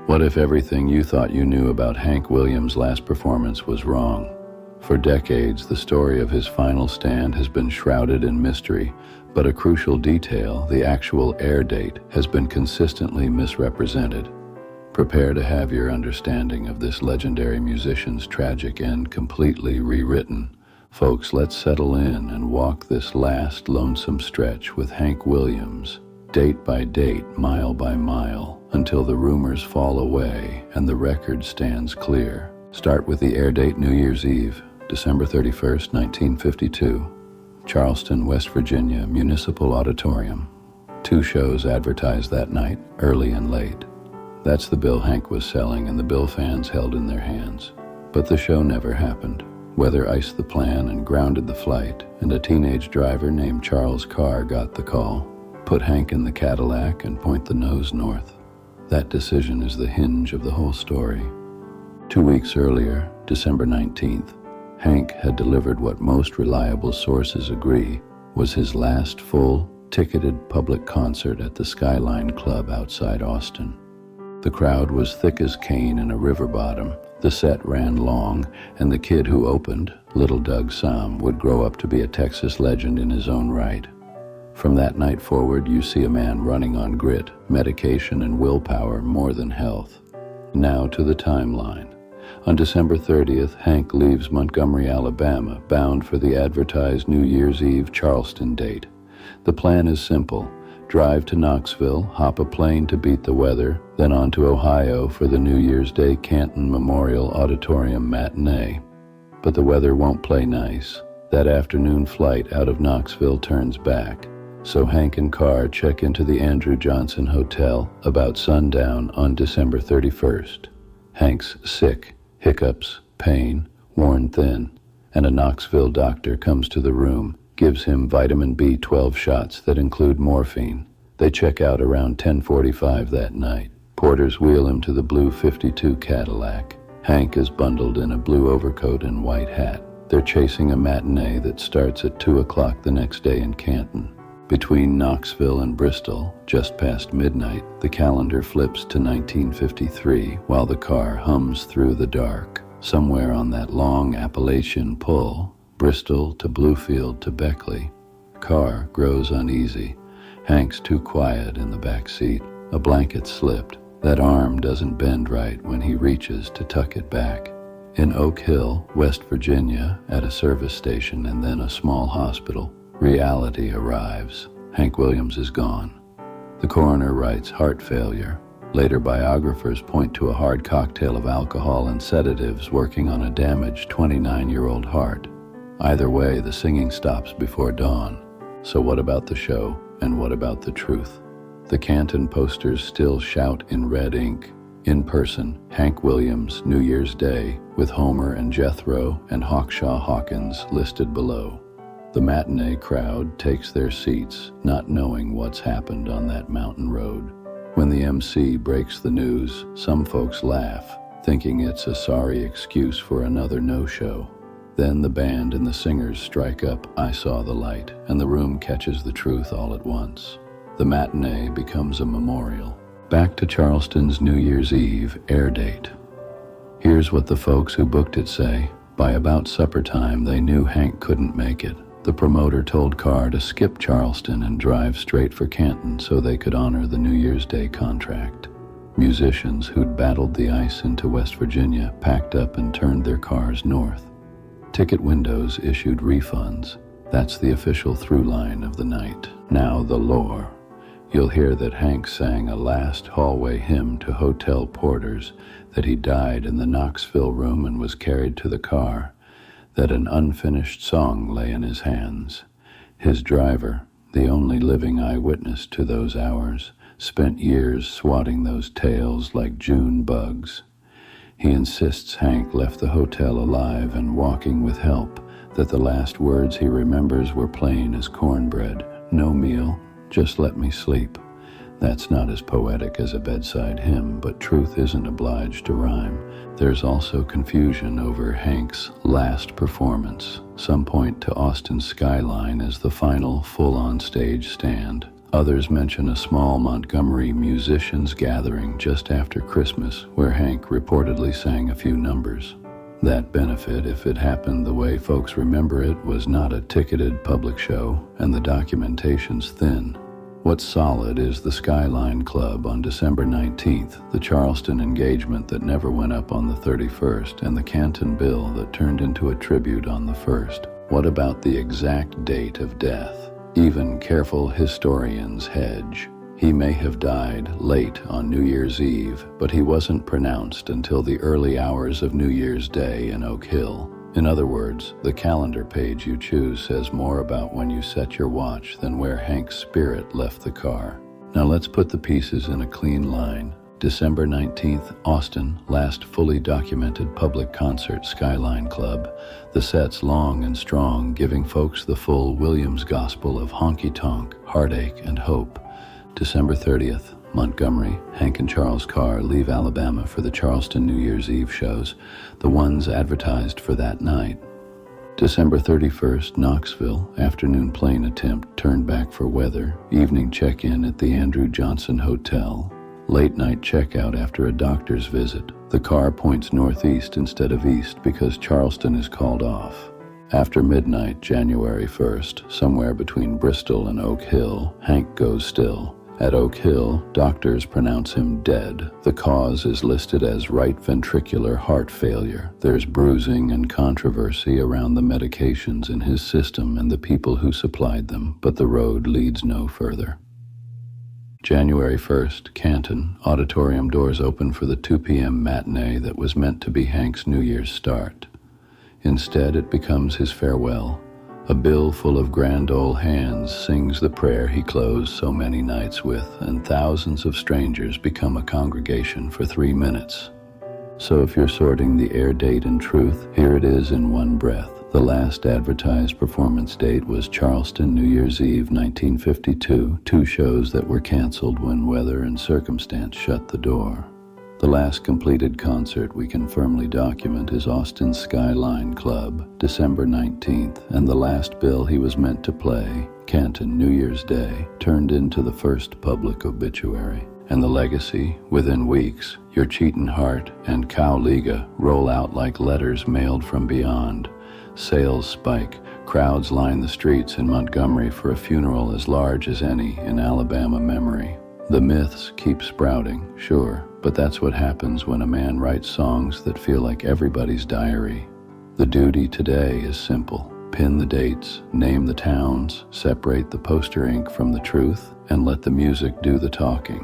What if everything you thought you knew about Hank Williams' last performance was wrong? For decades, the story of his final stand has been shrouded in mystery, but a crucial detail, the actual air date, has been consistently misrepresented. Prepare to have your understanding of this legendary musician's tragic end completely rewritten. Folks, let's settle in and walk this last lonesome stretch with Hank Williams, date by date, mile by mile, until the rumors fall away and the record stands clear. Start with the air date: New Year's Eve, December 31st, 1952, Charleston, West Virginia Municipal Auditorium. 2 shows advertised that night, early and late. That's the bill Hank was selling and the bill fans held in their hands. But the show never happened. Weather iced the plan and grounded the flight, and a teenage driver named Charles Carr got the call. Put Hank in the Cadillac and point the nose north. That decision is the hinge of the whole story. 2 weeks earlier, December 19th, Hank had delivered what most reliable sources agree was his last full, ticketed public concert at the Skyline Club outside Austin. The crowd was thick as cane in a river bottom. The set ran long, and the kid who opened, little Doug Somm, would grow up to be a Texas legend in his own right. From that night forward, you see a man running on grit, medication, and willpower more than health. Now to the timeline. On December 30th, Hank leaves Montgomery, Alabama, bound for the advertised New Year's Eve Charleston date. The plan is simple. Drive to Knoxville, hop a plane to beat the weather, then on to Ohio for the New Year's Day Canton Memorial Auditorium matinee. But the weather won't play nice. That afternoon flight out of Knoxville turns back, so Hank and Carr check into the Andrew Johnson Hotel about sundown on December 31st. Hank's sick, hiccups, pain, worn thin, and a Knoxville doctor comes to the room, gives him vitamin B12 shots that include morphine. They check out around 10:45 that night. Porters wheel him to the blue 52 Cadillac. Hank is bundled in a blue overcoat and white hat. They're chasing a matinee that starts at 2 o'clock the next day in Canton. Between Knoxville and Bristol, just past midnight, the calendar flips to 1953 while the car hums through the dark. Somewhere on that long Appalachian pull, Bristol to Bluefield to Beckley, Carr grows uneasy. Hank's too quiet in the back seat. A blanket slipped. That arm doesn't bend right when he reaches to tuck it back. In Oak Hill, West Virginia, at a service station and then a small hospital, reality arrives. Hank Williams is gone. The coroner writes heart failure. Later biographers point to a hard cocktail of alcohol and sedatives working on a damaged 29-year-old heart. Either way, the singing stops before dawn. So what about the show, and what about the truth? The Canton posters still shout in red ink. In person, Hank Williams, New Year's Day, with Homer and Jethro and Hawkshaw Hawkins listed below. The matinee crowd takes their seats, not knowing what's happened on that mountain road. When the MC breaks the news, some folks laugh, thinking it's a sorry excuse for another no-show. Then the band and the singers strike up I Saw the Light, and the room catches the truth all at once. The matinee becomes a memorial. Back to Charleston's New Year's Eve air date. Here's what the folks who booked it say. By about supper time, they knew Hank couldn't make it. The promoter told Carr to skip Charleston and drive straight for Canton so they could honor the New Year's Day contract. Musicians who'd battled the ice into West Virginia packed up and turned their cars north. Ticket windows issued refunds. That's the official through line of the night. Now the lore. You'll hear that Hank sang a last hallway hymn to hotel porters, that he died in the Knoxville room and was carried to the car, that an unfinished song lay in his hands. His driver, the only living eyewitness to those hours, spent years swatting those tales like June bugs. He insists Hank left the hotel alive and walking with help, that the last words he remembers were plain as cornbread. No meal, just let me sleep. That's not as poetic as a bedside hymn, but truth isn't obliged to rhyme. There's also confusion over Hank's last performance. Some point to Austin's Skyline as the final full-on stage stand. Others mention a small Montgomery musicians gathering just after Christmas where Hank reportedly sang a few numbers. That benefit, if it happened the way folks remember it, was not a ticketed public show, and the documentation's thin. What's solid is the Skyline Club on December 19th, the Charleston engagement that never went up on the 31st, and the Canton bill that turned into a tribute on the 1st. What about the exact date of death? Even careful historians hedge. He may have died late on New Year's Eve, but he wasn't pronounced until the early hours of New Year's Day in Oak Hill. In other words, the calendar page you choose says more about when you set your watch than where Hank's spirit left the car. Now let's put the pieces in a clean line. December 19th, Austin, last fully documented public concert, Skyline Club. The set's long and strong, giving folks the full Williams gospel of honky-tonk, heartache, and hope. December 30th, Montgomery, Hank and Charles Carr leave Alabama for the Charleston New Year's Eve shows, the ones advertised for that night. December 31st, Knoxville, afternoon plane attempt turned back for weather, evening check-in at the Andrew Johnson Hotel. Late night checkout after a doctor's visit. The car points northeast instead of east because Charleston is called off. After midnight, January 1st, somewhere between Bristol and Oak Hill, Hank goes still. At Oak Hill, doctors pronounce him dead. The cause is listed as right ventricular heart failure. There's bruising and controversy around the medications in his system and the people who supplied them, but the road leads no further. January 1st, Canton, auditorium doors open for the 2 p.m. matinee that was meant to be Hank's New Year's start. Instead, it becomes his farewell. A bill full of grand old hands sings the prayer he closed so many nights with, and thousands of strangers become a congregation for 3 minutes. So if you're sorting the air date and truth, here it is in one breath. The last advertised performance date was Charleston, New Year's Eve, 1952, 2 shows that were canceled when weather and circumstance shut the door. The last completed concert we can firmly document is Austin's Skyline Club, December 19th, and the last bill he was meant to play, Canton, New Year's Day, turned into the first public obituary. And the legacy, within weeks, Your Cheatin' Heart and Cowliga roll out like letters mailed from beyond. Sales spike, crowds line the streets in Montgomery for a funeral as large as any in Alabama memory. The myths keep sprouting, sure, but that's what happens when a man writes songs that feel like everybody's diary. The duty today is simple. Pin the dates, name the towns, separate the poster ink from the truth, and let the music do the talking.